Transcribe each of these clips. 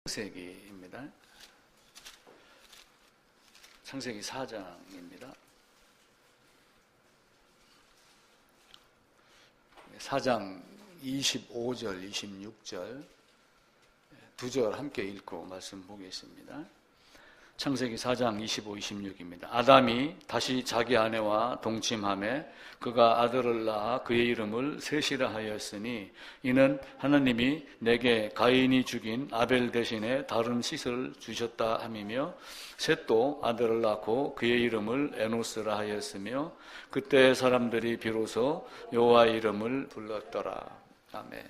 창세기입니다. 창세기 4장입니다. 4장 25절, 26절 두 절 함께 읽고 말씀 보겠습니다. 창세기 4장 25, 26입니다. 아담이 다시 자기 아내와 동침하매 그가 아들을 낳아 그의 이름을 셋이라 하였으니 이는 하나님이 내게 가인이 죽인 아벨 대신에 다른 씻을 주셨다 함이며 셋도 아들을 낳고 그의 이름을 에노스라 하였으며 그때 사람들이 비로소 여호와의 이름을 불렀더라. 아멘.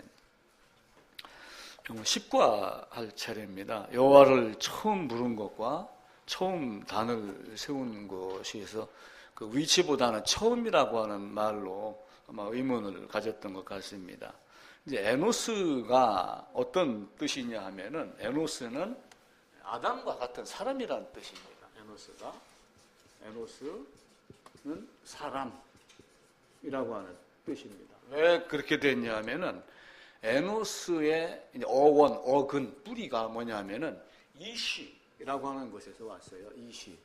십과할 차례입니다. 여호와를 처음 부른 것과 처음 단을 세운 것이어서 그 위치보다는 처음이라고 하는 말로 아마 의문을 가졌던 것 같습니다. 이제 에노스가 어떤 뜻이냐 하면은 에노스는 아담과 같은 사람이라는 뜻입니다. 에노스는 사람이라고 하는 뜻입니다. 왜 그렇게 됐냐 하면은 에노스의 어근, 뿌리가 뭐냐 하면은 이시라고 하는 것에서 왔어요. 이시.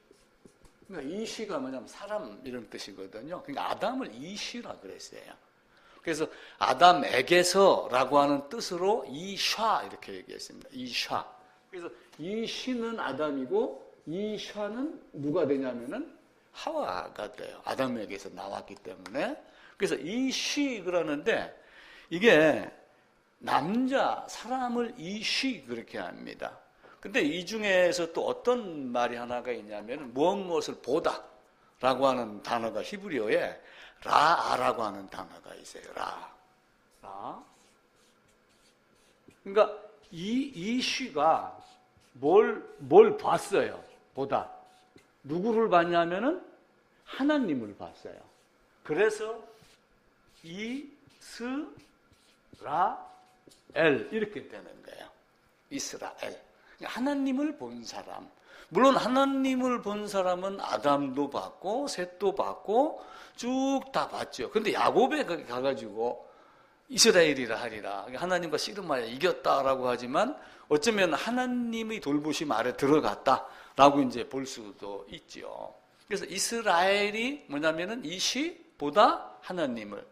그러니까 이시가 뭐냐면 사람 이런 뜻이거든요. 그러니까 아담을 이시라 그랬어요. 그래서 아담에게서라고 하는 뜻으로 이샤 이렇게 얘기했습니다. 이샤. 그래서 이시는 아담이고 이샤는 누가 되냐면은 하와가 돼요. 아담에게서 나왔기 때문에. 그래서 이시 그러는데 이게 남자, 사람을 이시 그렇게 합니다. 근데 이 중에서 또 어떤 말이 하나가 있냐면 무엇을 보다 라고 하는 단어가 히브리어에 라라고 하는 단어가 있어요. 라. 그러니까 이 시가 뭘 봤어요? 보다. 누구를 봤냐면은 하나님을 봤어요. 그래서 이스라엘 이렇게 되는 거예요. 이스라엘. 하나님을 본 사람. 물론 하나님을 본 사람은 아담도 봤고 셋도 봤고 쭉 다 봤죠. 근데 야곱에 가가지고 이스라엘이라 하리라. 하나님과 씨름하여 이겼다라고 하지만 어쩌면 하나님의 돌보심 아래 들어갔다라고 이제 볼 수도 있죠. 그래서 이스라엘이 뭐냐면은 이시보다 하나님을.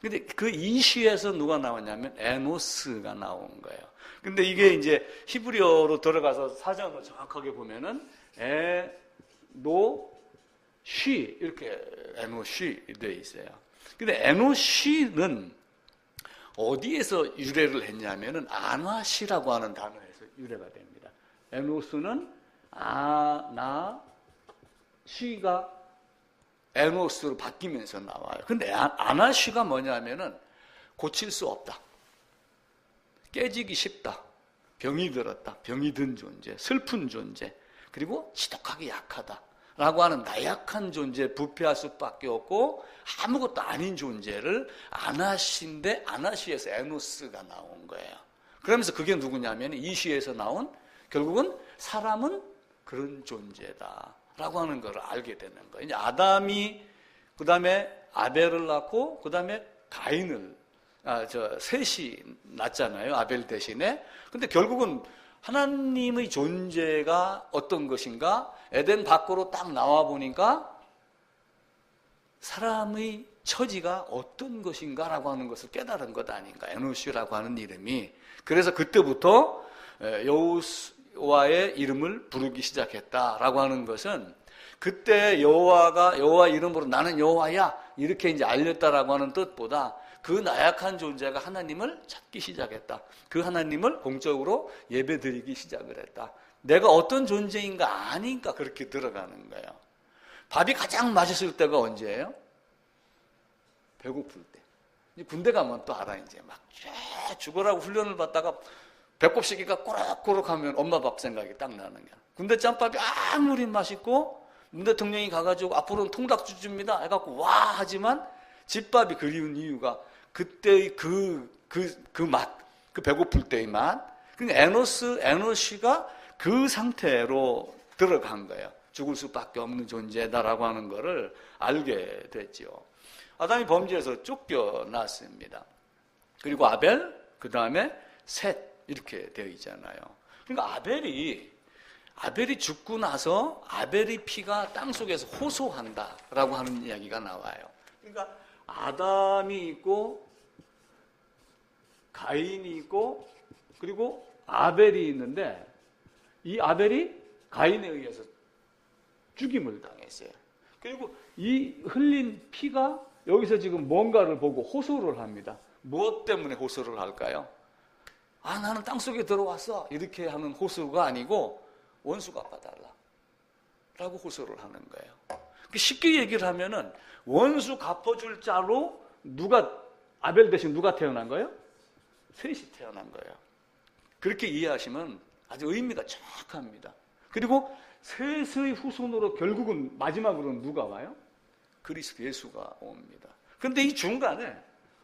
근데 그 이시에서 누가 나왔냐면 에노스가 나온 거예요. 근데 이게 이제 히브리어로 들어가서 사전을 정확하게 보면은 에노시 이렇게 에노시 되어 있어요. 근데 에노시는 어디에서 유래를 했냐면은 아나시라고 하는 단어에서 유래가 됩니다. 에노스는 아나시가 에노스로 바뀌면서 나와요. 근데 아나시가 뭐냐면은 고칠 수 없다. 깨지기 쉽다. 병이 들었다. 병이 든 존재. 슬픈 존재. 그리고 지독하게 약하다. 라고 하는 나약한 존재, 부패할 수밖에 없고 아무것도 아닌 존재를 아나시인데 아나시에서 에노스가 나온 거예요. 그러면서 그게 누구냐면 이 시에서 나온 결국은 사람은 그런 존재다. 라고 하는 걸 알게 되는 거예요. 이제 아담이 그 다음에 아벨을 낳고 그 다음에 가인을 셋이 낳잖아요. 아벨 대신에. 근데 결국은 하나님의 존재가 어떤 것인가? 에덴 밖으로 딱 나와 보니까 사람의 처지가 어떤 것인가라고 하는 것을 깨달은 것 아닌가? 에노시라고 하는 이름이. 그래서 그때부터 여호와의 이름을 부르기 시작했다라고 하는 것은 그때 여호와 이름으로 나는 여호와야 이렇게 이제 알렸다라고 하는 뜻보다 그 나약한 존재가 하나님을 찾기 시작했다. 그 하나님을 공적으로 예배드리기 시작을 했다. 내가 어떤 존재인가 아니까 그렇게 들어가는 거예요. 밥이 가장 맛있을 때가 언제예요? 배고플 때. 군대 가면 또 알아. 이제 막 죽어라고 훈련을 받다가 배꼽 시기가 꼬락꼬락 하면 엄마 밥 생각이 딱 나는 거야. 군대 짬밥이 아무리 맛있고 문 대통령이 가가지고 앞으로는 통닭주 줍니다 해갖고 와 하지만 집밥이 그리운 이유가 그때의 그 맛, 그 배고플 때의 맛. 그러니까 에노시가 그 상태로 들어간 거예요. 죽을 수밖에 없는 존재다라고 하는 거를 알게 됐죠. 아담이 범죄에서 쫓겨났습니다. 그리고 아벨, 그 다음에 셋 이렇게 되어 있잖아요. 그러니까 아벨이 죽고 나서 아벨의 피가 땅속에서 호소한다라고 하는 이야기가 나와요. 그러니까 아담이 있고 가인이 있고 그리고 아벨이 있는데 이 아벨이 가인에 의해서 죽임을 당했어요. 그리고 이 흘린 피가 여기서 지금 뭔가를 보고 호소를 합니다. 무엇 때문에 호소를 할까요? 나는 땅속에 들어왔어. 이렇게 하는 호소가 아니고 원수 갚아달라 라고 호소를 하는 거예요. 쉽게 얘기를 하면은 원수 갚아줄 자로 아벨 대신 누가 태어난 거예요? 셋이 태어난 거예요. 그렇게 이해하시면 아주 의미가 정확합니다. 그리고 셋의 후손으로 결국은 마지막으로는 누가 와요? 그리스도 예수가 옵니다. 그런데 이 중간에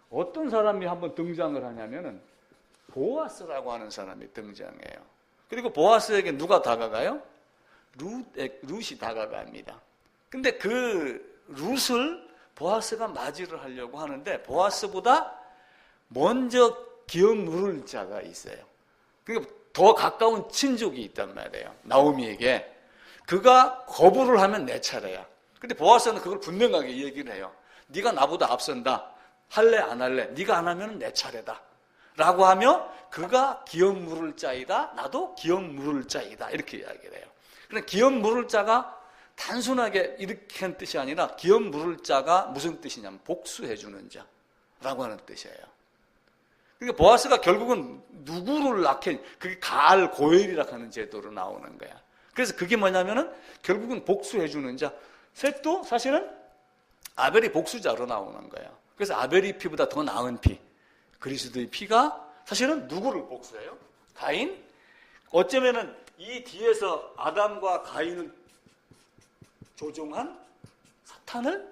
어떤 사람이 한번 등장을 하냐면은 보아스라고 하는 사람이 등장해요. 그리고 보아스에게 누가 다가가요? 룻이 다가갑니다. 근데 그 룻을 보아스가 맞이를 하려고 하는데 보아스보다 먼저 기업 물을 자가 있어요. 그러니까 더 가까운 친족이 있단 말이에요. 나오미에게. 그가 거부를 하면 내 차례야. 근데 보아스는 그걸 분명하게 얘기를 해요. 네가 나보다 앞선다. 할래 안 할래? 네가 안 하면 내 차례다. 라고 하며 그가 기업 물을 자이다. 나도 기업 물을 자이다. 이렇게 이야기를 해요. 그러니까 기업 물을 자가 단순하게 이렇게 하는 뜻이 아니라 기업 물을 자가 무슨 뜻이냐면 복수해 주는 자라고 하는 뜻이에요. 그러니까 보아스가 결국은 누구를 낳게 그게 가알 고엘이라고 하는 제도로 나오는 거야. 그래서 그게 뭐냐면은 결국은 복수해 주는 자. 셋도 사실은 아벨이 복수자로 나오는 거예요. 그래서 아벨의 피보다 더 나은 피, 그리스도의 피가 사실은 누구를 복수해요? 가인? 어쩌면은 이 뒤에서 아담과 가인을 조종한 사탄을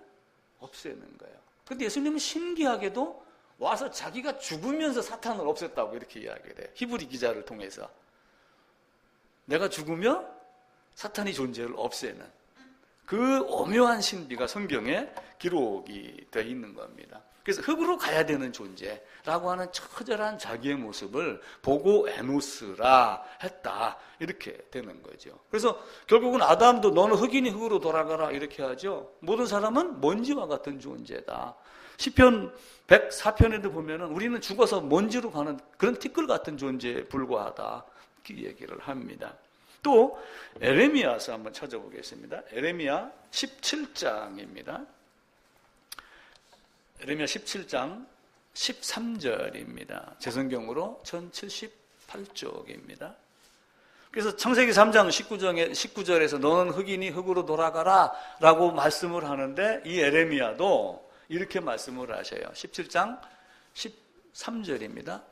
없애는 거예요. 그런데 예수님은 신기하게도 와서 자기가 죽으면서 사탄을 없앴다고 이렇게 이야기를 해요. 히브리 기자를 통해서. 내가 죽으며 사탄이 존재를 없애는 그 오묘한 신비가 성경에 기록이 되어 있는 겁니다. 그래서 흙으로 가야 되는 존재라고 하는 처절한 자기의 모습을 보고 에노스라 했다. 이렇게 되는 거죠. 그래서 결국은 아담도 너는 흙이니 흙으로 돌아가라 이렇게 하죠. 모든 사람은 먼지와 같은 존재다. 시편 104편에도 보면은 우리는 죽어서 먼지로 가는 그런 티끌 같은 존재에 불과하다. 이렇게 얘기를 합니다. 또 에레미야서 한번 찾아보겠습니다. 에레미야 17장입니다. 에레미야 17장 13절입니다. 제 성경으로 1078쪽입니다. 그래서 창세기 3장 19절에서 너는 흙이니 흙으로 돌아가라 라고 말씀을 하는데 이 에레미야도 이렇게 말씀을 하셔요. 17장 13절입니다.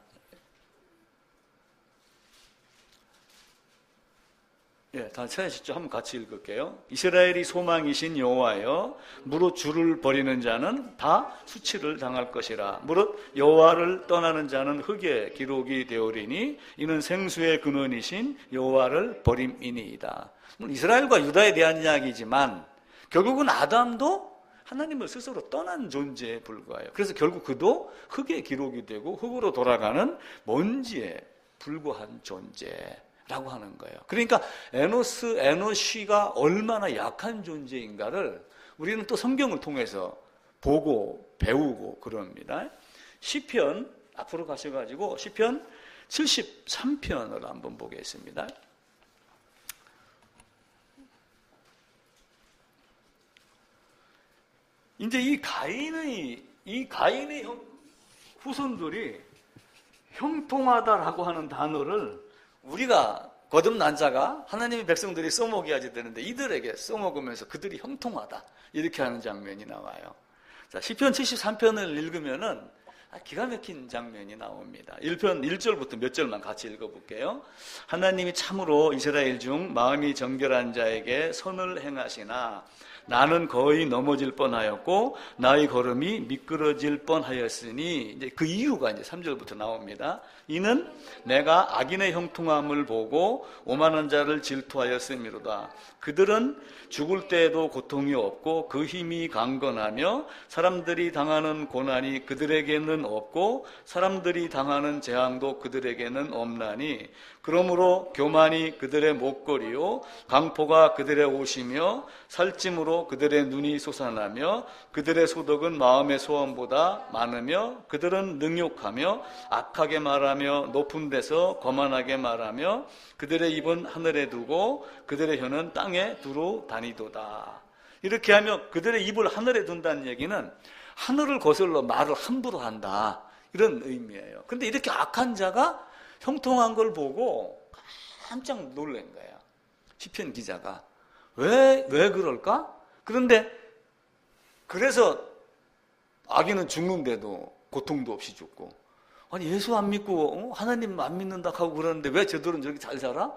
다 찾으시죠? 한번 같이 읽을게요. 이스라엘이 소망이신 여호와여, 무릇 주를 버리는 자는 다 수치를 당할 것이라. 무릇 여호와를 떠나는 자는 흙의 기록이 되오리니 이는 생수의 근원이신 여호와를 버림이니이다. 이스라엘과 유다에 대한 이야기지만 결국은 아담도 하나님을 스스로 떠난 존재에 불과해요. 그래서 결국 그도 흙의 기록이 되고 흙으로 돌아가는 먼지에 불과한 존재라고 하는 거예요. 그러니까 에노시가 얼마나 약한 존재인가를 우리는 또 성경을 통해서 보고 배우고 그럽니다. 시편 앞으로 가셔가지고 시편 73편을 한번 보겠습니다. 이제 이 가인의 후손들이 형통하다라고 하는 단어를 우리가 거듭난 자가 하나님의 백성들이 써먹어야지 되는데 이들에게 써먹으면서 그들이 형통하다 이렇게 하는 장면이 나와요. 자, 시편 73편을 읽으면은 기가 막힌 장면이 나옵니다. 1편 1절부터 몇 절만 같이 읽어볼게요. 하나님이 참으로 이스라엘 중 마음이 정결한 자에게 선을 행하시나 나는 거의 넘어질 뻔하였고 나의 걸음이 미끄러질 뻔하였으니 이제 그 이유가 이제 3절부터 나옵니다. 이는 내가 악인의 형통함을 보고 오만한 자를 질투하였음이로다. 그들은 죽을 때에도 고통이 없고 그 힘이 강건하며 사람들이 당하는 고난이 그들에게는 없고 사람들이 당하는 재앙도 그들에게는 없나니 그러므로 교만이 그들의 목걸이요 강포가 그들의 옷이며 살찜으로 그들의 눈이 솟아나며 그들의 소득은 마음의 소원보다 많으며 그들은 능욕하며 악하게 말하며 높은 데서 거만하게 말하며 그들의 입은 하늘에 두고 그들의 혀는 땅에 두루 다니도다. 이렇게 하며 그들의 입을 하늘에 둔다는 얘기는 하늘을 거슬러 말을 함부로 한다, 이런 의미예요. 그런데 이렇게 악한 자가 형통한 걸 보고 깜짝 놀란 거예요. 시편 기자가. 왜 그럴까? 그런데 그래서 아기는 죽는데도 고통도 없이 죽고, 아니 예수 안 믿고 하나님 안 믿는다 하고 그러는데 왜 저들은 저렇게 잘 살아?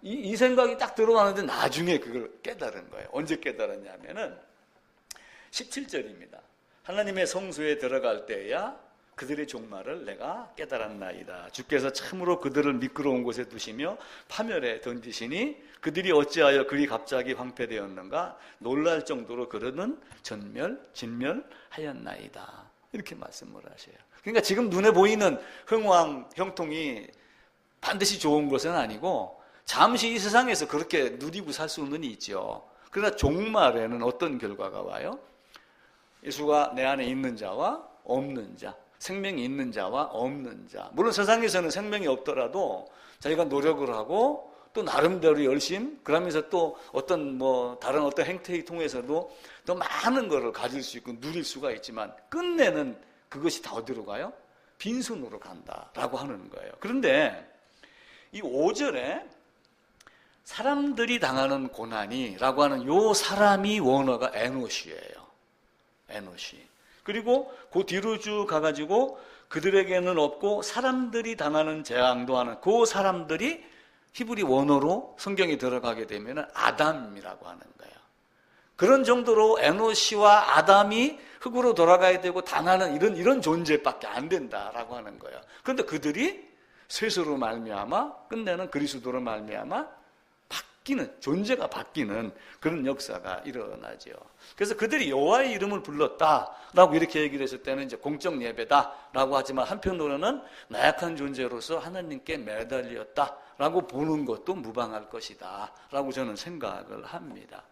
이 생각이 딱 들어가는데 나중에 그걸 깨달은 거예요. 언제 깨달았냐면은 17절입니다. 하나님의 성소에 들어갈 때야 그들의 종말을 내가 깨달았나이다. 주께서 참으로 그들을 미끄러운 곳에 두시며 파멸에 던지시니 그들이 어찌하여 그리 갑자기 황폐되었는가? 놀랄 정도로 그들은 진멸하였나이다. 이렇게 말씀을 하셔요. 그러니까 지금 눈에 보이는 흥왕, 형통이 반드시 좋은 것은 아니고 잠시 이 세상에서 그렇게 누리고 살 수는 있죠. 그러나 종말에는 어떤 결과가 와요? 예수가 내 안에 있는 자와 없는 자, 생명이 있는 자와 없는 자. 물론 세상에서는 생명이 없더라도 자기가 노력을 하고 또 나름대로 열심, 그러면서 또 어떤 다른 어떤 행태를 통해서도 더 많은 것을 가질 수 있고 누릴 수가 있지만 끝내는 그것이 다 어디로 가요? 빈손으로 간다라고 하는 거예요. 그런데 이 5절에 사람들이 당하는 고난이라고 하는 요 사람이 원어가 에노시예요. 에노시. 그리고 그 뒤로 쭉 가가지고 그들에게는 없고 사람들이 당하는 재앙도 하는 그 사람들이 히브리 원어로 성경에 들어가게 되면 아담이라고 하는 거예요. 그런 정도로 에노시와 아담이 흙으로 돌아가야 되고 당하는 이런 존재밖에 안 된다라고 하는 거예요. 그런데 그들이 쇠수로 말미암아 끝내는 그리스도로 말미암아 존재가 바뀌는 그런 역사가 일어나죠. 그래서 그들이 여호와의 이름을 불렀다라고 이렇게 얘기를 했을 때는 이제 공적 예배다라고 하지만 한편으로는 나약한 존재로서 하나님께 매달렸다라고 보는 것도 무방할 것이다라고 저는 생각을 합니다.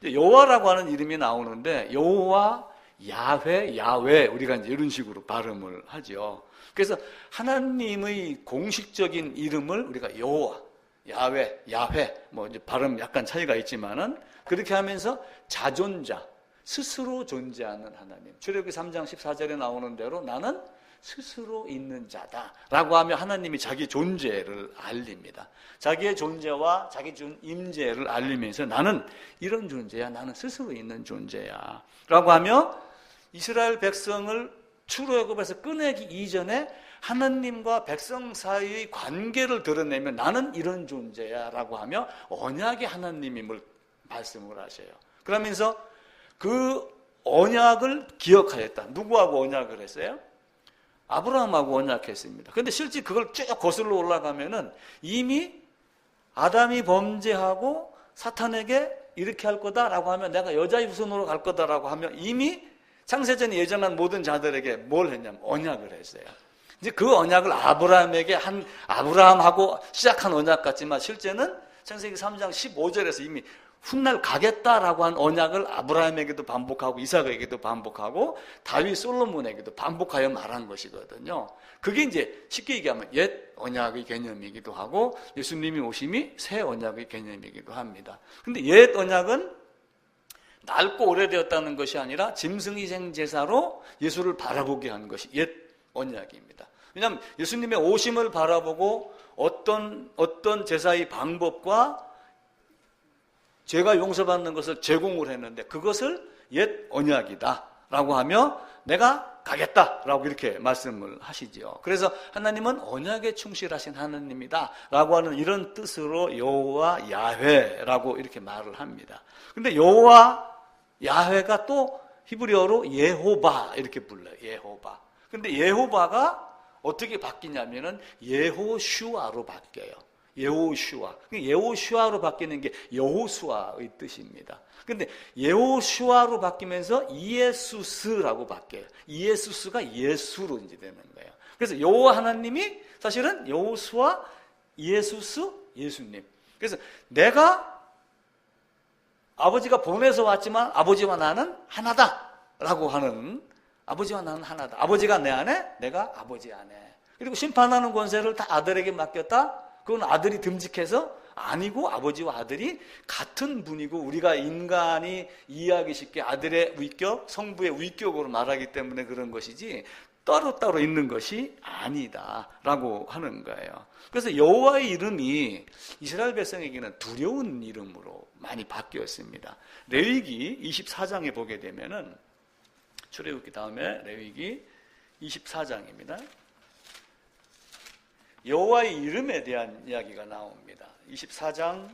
여호와라고 하는 이름이 나오는데 여호와, 야훼 우리가 이제 이런 식으로 발음을 하죠. 그래서 하나님의 공식적인 이름을 우리가 여호와, 야훼 이제 발음 약간 차이가 있지만은 그렇게 하면서 자존자, 스스로 존재하는 하나님. 출애굽기 3장 14절에 나오는 대로 나는 스스로 있는 자다라고 하며 하나님이 자기 존재를 알립니다. 자기의 존재와 자기 임재를 알리면서 나는 이런 존재야, 나는 스스로 있는 존재야 라고 하며 이스라엘 백성을 출애굽에서 꺼내기 이전에 하나님과 백성 사이의 관계를 드러내면 나는 이런 존재야 라고 하며 언약의 하나님임을 말씀을 하셔요. 그러면서 그 언약을 기억하였다. 누구하고 언약을 했어요? 아브라함하고 언약했습니다. 그런데 실제 그걸 쭉 거슬러 올라가면은 이미 아담이 범죄하고 사탄에게 이렇게 할 거다라고 하면 내가 여자의 후손으로 갈 거다라고 하면 이미 창세전에 예정한 모든 자들에게 뭘 했냐면 언약을 했어요. 이제 그 언약을 아브라함하고 시작한 언약 같지만 실제는 창세기 3장 15절에서 이미 훗날 가겠다라고 한 언약을 아브라함에게도 반복하고 이삭에게도 반복하고 다윗 솔로몬에게도 반복하여 말한 것이거든요. 그게 이제 쉽게 얘기하면 옛 언약의 개념이기도 하고 예수님이 오심이 새 언약의 개념이기도 합니다. 근데 옛 언약은 낡고 오래되었다는 것이 아니라 짐승희생 제사로 예수를 바라보게 하는 것이 옛 언약입니다. 왜냐하면 예수님의 오심을 바라보고 어떤 제사의 방법과 죄가 용서받는 것을 제공을 했는데 그것을 옛 언약이다라고 하며 내가 가겠다라고 이렇게 말씀을 하시죠. 그래서 하나님은 언약에 충실하신 하나님이다라고 하는 이런 뜻으로 여호와 야훼라고 이렇게 말을 합니다. 근데 여호와 야훼가 또 히브리어로 예호바 이렇게 불러요. 예호바. 근데 예호바가 어떻게 바뀌냐면은 예호슈아로 바뀌어요. 예호슈아로 바뀌는 게 여호수아의 뜻입니다. 근데 예호슈아로 바뀌면서 이에수스라고 바뀌어요. 이에수스가 예수로 이제 되는 거예요. 그래서 여호와 하나님이 사실은 여호수아 예수스, 예수님. 그래서 내가 아버지가 보내서 왔지만 아버지와 나는 하나다라고 하는, 아버지와 나는 하나다. 아버지가 내 안에, 내가 아버지 안에. 그리고 심판하는 권세를 다 아들에게 맡겼다. 그건 아들이 듬직해서 아니고 아버지와 아들이 같은 분이고, 우리가 인간이 이해하기 쉽게 아들의 위격, 성부의 위격으로 말하기 때문에 그런 것이지 따로따로 있는 것이 아니다라고 하는 거예요. 그래서 여호와의 이름이 이스라엘 백성에게는 두려운 이름으로 많이 바뀌었습니다. 레위기 24장에 보게 되면은, 출애굽기 다음에 레위기 24장입니다. 여호와의 이름에 대한 이야기가 나옵니다. 24장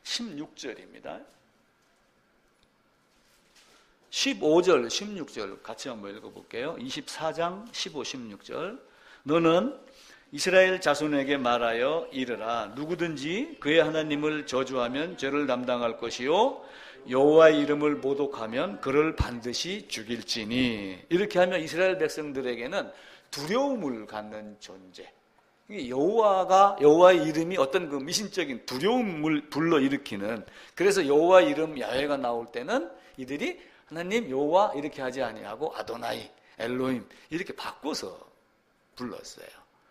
16절입니다. 15절, 16절 같이 한번 읽어볼게요. 24장 15, 16절. 너는 이스라엘 자손에게 말하여 이르라. 누구든지 그의 하나님을 저주하면 죄를 담당할 것이요 여호와의 이름을 모독하면 그를 반드시 죽일지니. 이렇게 하면 이스라엘 백성들에게는 두려움을 갖는 존재. 여호와의 이름이 어떤 그 미신적인 두려움을 불러일으키는, 그래서 여호와의 이름 야훼가 나올 때는 이들이 하나님 여호와 이렇게 하지 아니하고 아도나이, 엘로힘 이렇게 바꿔서 불렀어요.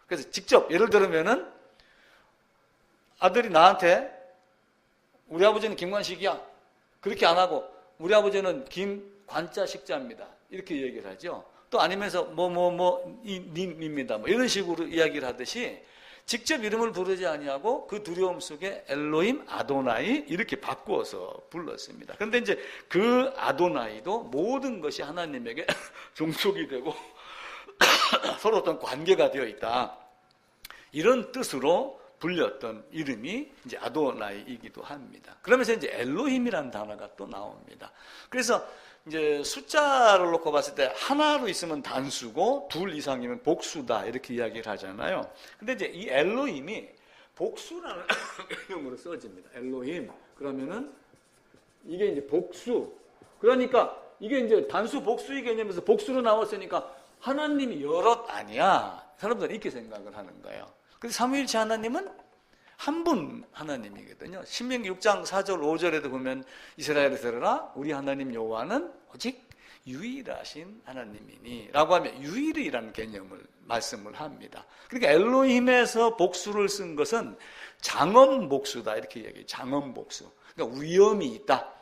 그래서 직접 예를 들면은 아들이 나한테 우리 아버지는 김관식이야 그렇게 안 하고 우리 아버지는 김관자식자입니다 이렇게 얘기를 하죠. 또 아니면서 님입니다 이런 식으로 이야기를 하듯이 직접 이름을 부르지 아니하고 그 두려움 속에 엘로힘, 아도나이 이렇게 바꾸어서 불렀습니다. 그런데 이제 그 아도나이도 모든 것이 하나님에게 종속이 되고 서로 어떤 관계가 되어 있다, 이런 뜻으로 불렸던 이름이 이제 아도나이이기도 합니다. 그러면서 이제 엘로힘이라는 단어가 또 나옵니다. 그래서 이제 숫자를 놓고 봤을 때 하나로 있으면 단수고 둘 이상이면 복수다 이렇게 이야기를 하잖아요. 근데 이제 이 엘로힘이 복수라는 개념으로 써집니다. 엘로힘 그러면은 이게 이제 복수. 그러니까 이게 이제 단수 복수의 개념에서 복수로 나왔으니까 하나님이 여럿 아니야. 사람들은 이렇게 생각을 하는 거예요. 근데 삼위일체 하나님은 한 분 하나님이거든요. 신명기 6장 4절 5절에도 보면 이스라엘에 들으라 우리 하나님 여호와는 오직 유일하신 하나님이니 라고 하면 유일이라는 개념을 말씀을 합니다. 그러니까 엘로힘에서 복수를 쓴 것은 장엄 복수다 이렇게 얘기해요. 장엄 복수. 그러니까 위험이 있다.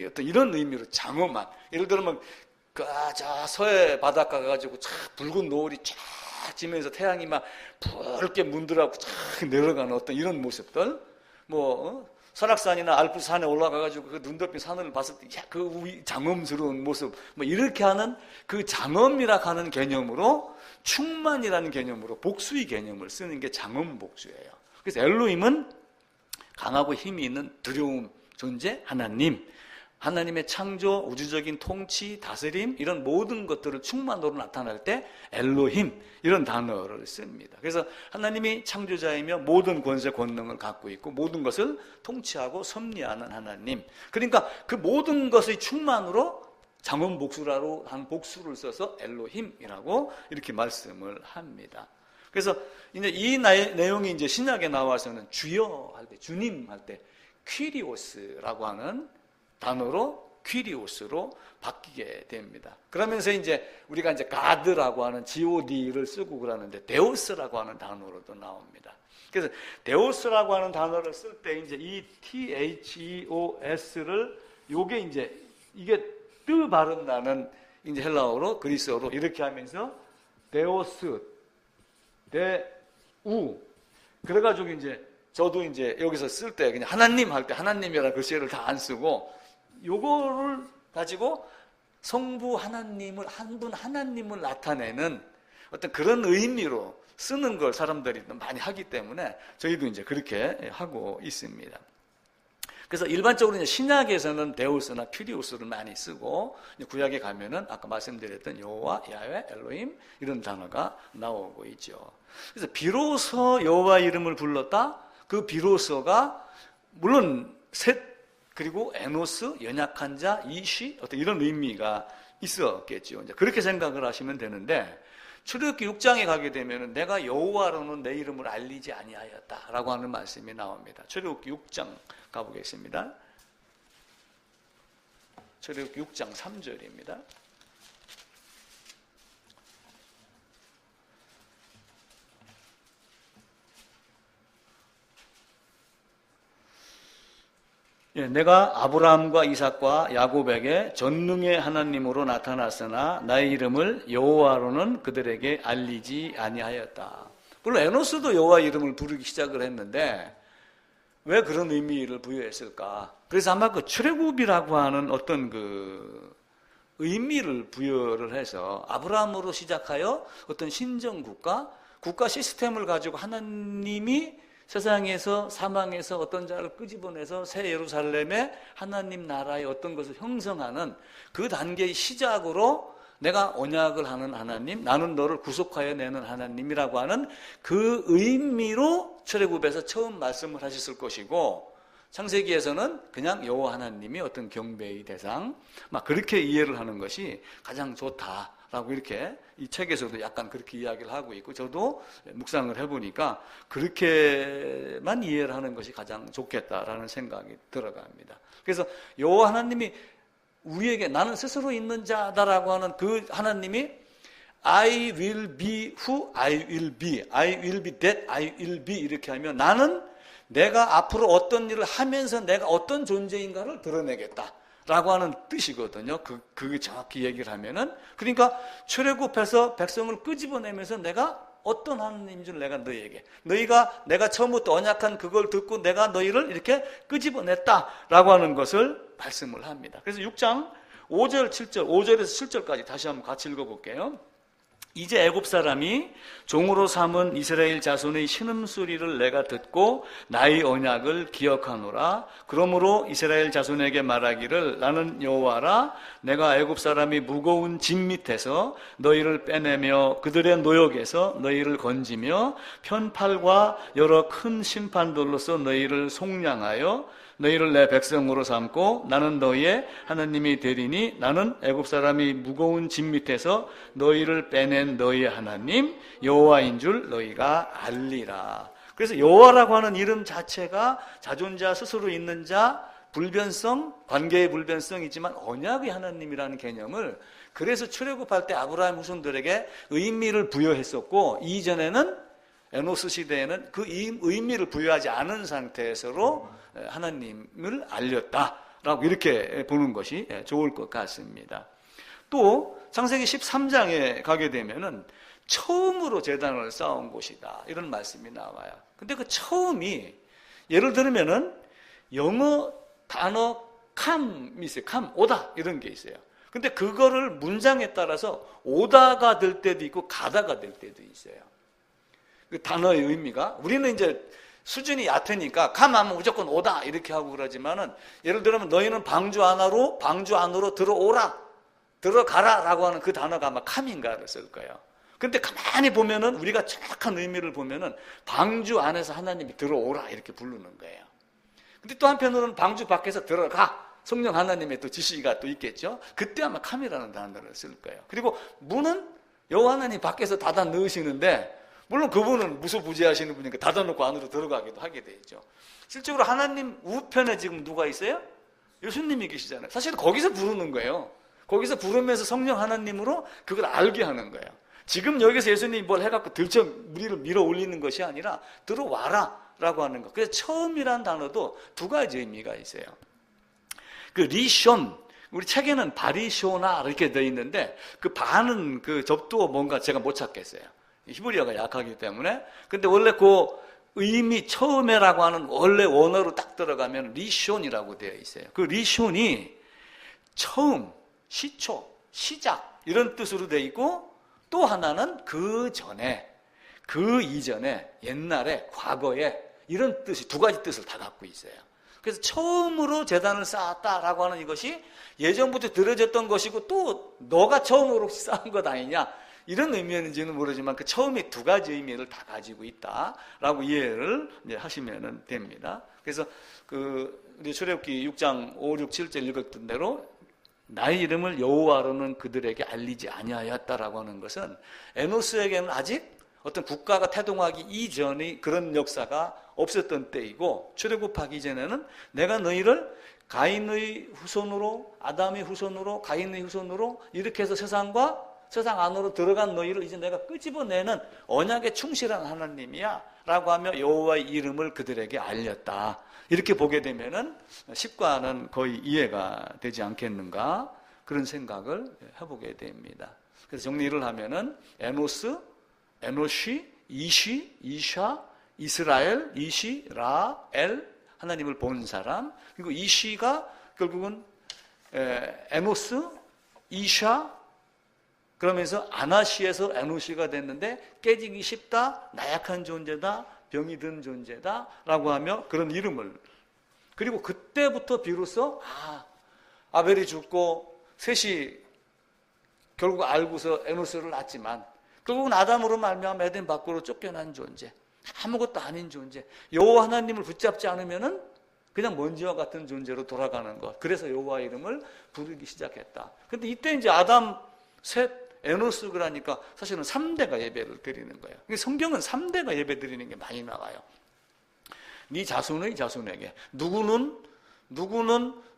어떤 이런 의미로 장엄한. 예를 들면 저 서해 바닷가 가가지고 붉은 노을이 쫙 지면서 태양이 막 붉게 문드라고 쫙 내려가는 어떤 이런 모습들, 설악산이나 알프스산에 올라가가지고 그 눈 덮인 산을 봤을 때 그 장엄스러운 모습, 이렇게 하는 그 장엄이라 하는 개념으로 충만이라는 개념으로 복수의 개념을 쓰는 게 장엄 복수예요. 그래서 엘로힘은 강하고 힘이 있는 두려움 존재 하나님. 하나님의 창조, 우주적인 통치, 다스림 이런 모든 것들을 충만으로 나타낼 때 엘로힘 이런 단어를 씁니다. 그래서 하나님이 창조자이며 모든 권세 권능을 갖고 있고 모든 것을 통치하고 섭리하는 하나님. 그러니까 그 모든 것의 충만으로 장엄복수라고 한 복수를 써서 엘로힘이라고 이렇게 말씀을 합니다. 그래서 이제 이 내용이 이제 신약에 나와서는 주여 할 때, 주님 할 때 퀴리오스라고 하는 단어로 퀴리오스로 바뀌게 됩니다. 그러면서 이제 우리가 이제 가드라고 하는 god를 쓰고 그러는데 데오스라고 하는 단어로도 나옵니다. 그래서 데오스라고 하는 단어를 쓸 때 이제 이 theos를 요게 이제 이게 뜨 발음 나는 이제 헬라어로 그리스어로 이렇게 하면서 데오스 데우 그래가지고 이제 저도 이제 여기서 쓸 때 그냥 하나님 할 때 하나님이라는 글씨를 다 안 쓰고 요거를 가지고 성부 하나님을 한 분 하나님을 나타내는 어떤 그런 의미로 쓰는 걸 사람들이 많이 하기 때문에 저희도 이제 그렇게 하고 있습니다. 그래서 일반적으로 이제 신약에서는 데우스나 큐리오스를 많이 쓰고 구약에 가면은 아까 말씀드렸던 여호와, 야훼, 엘로힘 이런 단어가 나오고 있죠. 그래서 비로소 여호와 이름을 불렀다. 그 비로소가 물론 셋 그리고 에노스, 연약한 자, 이쉬 어떤 이런 의미가 있었겠죠. 이제 그렇게 생각을 하시면 되는데 출애굽기 6장에 가게 되면 내가 여호와로는 내 이름을 알리지 아니하였다라고 하는 말씀이 나옵니다. 출애굽기 6장 가보겠습니다. 출애굽기 6장 3절입니다. 내가 아브라함과 이삭과 야곱에게 전능의 하나님으로 나타났으나 나의 이름을 여호와로는 그들에게 알리지 아니하였다. 물론 에노스도 여호와 이름을 부르기 시작을 했는데 왜 그런 의미를 부여했을까? 그래서 아마 그 출애굽이라고 하는 어떤 그 의미를 부여를 해서 아브라함으로 시작하여 어떤 신정국가, 국가 시스템을 가지고 하나님이 세상에서 사망에서 어떤 자를 끄집어내서 새 예루살렘의 하나님 나라의 어떤 것을 형성하는 그 단계의 시작으로 내가 언약을 하는 하나님, 나는 너를 구속하여 내는 하나님이라고 하는 그 의미로 출애굽에서 처음 말씀을 하셨을 것이고, 창세기에서는 그냥 여호와 하나님이 어떤 경배의 대상, 막 그렇게 이해를 하는 것이 가장 좋다라고 이렇게 이 책에서도 약간 그렇게 이야기를 하고 있고, 저도 묵상을 해보니까 그렇게만 이해를 하는 것이 가장 좋겠다라는 생각이 들어갑니다. 그래서 여호와 하나님이 우리에게 나는 스스로 있는 자다라고 하는 그 하나님이 I will be who I will be, I will be that I will be 이렇게 하면 나는 내가 앞으로 어떤 일을 하면서 내가 어떤 존재인가를 드러내겠다 라고 하는 뜻이거든요. 그게 정확히 얘기를 하면은. 그러니까 출애굽해서 백성을 끄집어내면서 내가 어떤 하나님인 줄 내가 너희에게, 너희가 내가 처음부터 언약한 그걸 듣고 내가 너희를 이렇게 끄집어냈다라고 하는 것을 말씀을 합니다. 그래서 6장 5절, 7절, 5절에서 7절까지 다시 한번 같이 읽어볼게요. 이제 애굽 사람이 종으로 삼은 이스라엘 자손의 신음소리를 내가 듣고 나의 언약을 기억하노라. 그러므로 이스라엘 자손에게 말하기를 나는 여호와라. 내가 애굽 사람이 무거운 짐 밑에서 너희를 빼내며 그들의 노역에서 너희를 건지며 편팔과 여러 큰 심판들로서 너희를 속량하여 너희를 내 백성으로 삼고 나는 너희의 하나님이 되리니 나는 애굽 사람이 무거운 짐 밑에서 너희를 빼낸 너희의 하나님 여호와인 줄 너희가 알리라. 그래서 여호와라고 하는 이름 자체가 자존자, 스스로 있는 자, 불변성, 관계의 불변성이지만 언약의 하나님이라는 개념을 그래서 출애굽할 때 아브라함 후손들에게 의미를 부여했었고, 이전에는 에노스 시대에는 그 의미를 부여하지 않은 상태에서로 하나님을 알렸다라고 이렇게 보는 것이 좋을 것 같습니다. 또 창세기 13장에 가게 되면은 처음으로 제단을 쌓은 곳이다 이런 말씀이 나와요. 근데 그 처음이 예를 들면은 영어 단어 캄이 있어요. 캄, 오다 이런 게 있어요. 근데 그거를 문장에 따라서 오다가 될 때도 있고 가다가 될 때도 있어요. 그 단어의 의미가, 우리는 이제 수준이 얕으니까 캄하면 무조건 오다 이렇게 하고 그러지만은, 예를 들면 너희는 방주 안으로 들어오라, 들어가라 라고 하는 그 단어가 아마 캄인가를 쓸 거예요. 근데 가만히 보면은 우리가 정확한 의미를 보면은 방주 안에서 하나님이 들어오라 이렇게 부르는 거예요. 근데 또 한편으로는 방주 밖에서 들어가, 성령 하나님의 또 지시가 또 있겠죠. 그때 아마 캄이라는 단어를 쓸 거예요. 그리고 문은 여호와 하나님 밖에서 닫아 넣으시는데, 물론 그분은 무소부지하시는 분이니까 닫아놓고 안으로 들어가기도 하게 되죠. 실제로 하나님 우편에 지금 누가 있어요? 예수님이 계시잖아요. 사실 거기서 부르는 거예요. 거기서 부르면서 성령 하나님으로 그걸 알게 하는 거예요. 지금 여기서 예수님이 뭘 해갖고 우리를 밀어 올리는 것이 아니라 들어와라 라고 하는 것. 그래서 처음이라는 단어도 두 가지 의미가 있어요. 그 리숀, 우리 책에는 바리쇼나 이렇게 되어 있는데 그 바는 그 접두어 뭔가 제가 못 찾겠어요. 히브리어가 약하기 때문에. 근데 원래 그 의미 처음에라고 하는 원래 원어로 딱 들어가면 리숀이라고 되어 있어요. 그 리숀이 처음, 시초, 시작 이런 뜻으로 되어 있고, 또 하나는 그 전에, 그 이전에, 옛날에, 과거에 이런 뜻이 두 가지 뜻을 다 갖고 있어요. 그래서 처음으로 제단을 쌓았다라고 하는 이것이 예전부터 들어졌던 것이고 또 너가 처음으로 쌓은 것 아니냐 이런 의미였는지는 모르지만 그 처음에 두 가지 의미를 다 가지고 있다라고 이해를 하시면 됩니다. 그래서 그 우리 출애굽기 6장 5, 6, 7절 읽었던 대로 나의 이름을 여호와로는 그들에게 알리지 아니하였다라고 하는 것은 에노스에게는 아직 어떤 국가가 태동하기 이전의 그런 역사가 없었던 때이고, 출애굽하기 전에는 내가 너희를 가인의 후손으로, 아담의 후손으로, 가인의 후손으로 이렇게 해서 세상 안으로 들어간 너희를 이제 내가 끄집어내는 언약에 충실한 하나님이야 라고 하며 여호와의 이름을 그들에게 알렸다. 이렇게 보게 되면은 10과는 거의 이해가 되지 않겠는가, 그런 생각을 해보게 됩니다. 그래서 정리를 하면은 에노스, 에노시, 이시, 이샤, 이스라엘, 이시, 라, 엘, 하나님을 본 사람. 그리고 이시가 결국은 에노스, 이샤, 그러면서 아나시에서 에노시가 됐는데 깨지기 쉽다, 나약한 존재다, 병이 든 존재다 라고 하며 그런 이름을, 그리고 그때부터 비로소 아벨이 죽고 셋이 결국 알고서 에노스를 낳았지만 결국은 아담으로 말미암아 에덴 밖으로 쫓겨난 존재, 아무것도 아닌 존재, 여호와 하나님을 붙잡지 않으면은 그냥 먼지와 같은 존재로 돌아가는 것. 그래서 여호와 이름을 부르기 시작했다. 근데 이때 이제 아담, 셋, 에노스 그러니까 사실은 3대가 예배를 드리는 거예요. 성경은 3대가 예배 드리는 게 많이 나와요. 네 자손의 자손에게, 누구는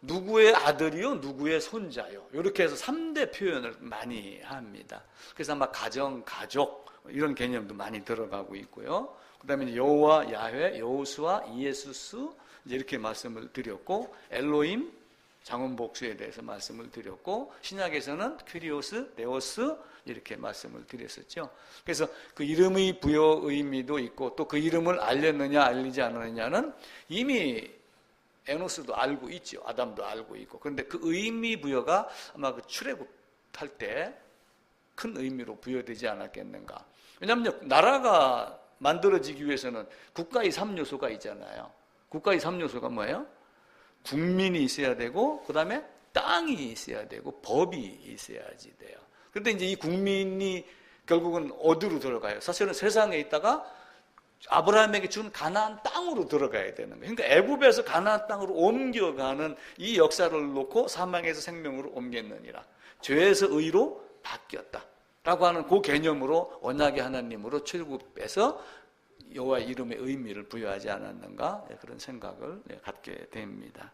누구의 아들이요, 누구의 손자요, 이렇게 해서 3대 표현을 많이 합니다. 그래서 아마 가정, 가족 이런 개념도 많이 들어가고 있고요. 그 다음에 여호와, 야훼, 여호수아, 이에수스 이렇게 말씀을 드렸고, 엘로힘, 장원복수에 대해서 말씀을 드렸고, 신약에서는 퀴리오스, 네오스 이렇게 말씀을 드렸었죠. 그래서 그 이름의 부여 의미도 있고, 또 그 이름을 알렸느냐 알리지 않았느냐는 이미 에노스도 알고 있죠. 아담도 알고 있고. 그런데 그 의미 부여가 아마 그 출애굽할 때 큰 의미로 부여되지 않았겠는가. 왜냐하면 나라가 만들어지기 위해서는 국가의 3요소가 있잖아요. 국가의 3요소가 뭐예요? 국민이 있어야 되고, 그 다음에 땅이 있어야 되고, 법이 있어야지 돼요. 그런데 이제 이 국민이 결국은 어디로 들어가요? 사실은 세상에 있다가 아브라함에게 준 가나안 땅으로 들어가야 되는 거예요. 그러니까 애굽에서 가나안 땅으로 옮겨가는 이 역사를 놓고 사망에서 생명으로 옮겼느니라. 죄에서 의로 바뀌었다라고 하는 그 개념으로 언약의 하나님으로 출애굽해서 여호와의 이름의 의미를 부여하지 않았는가, 그런 생각을 갖게 됩니다.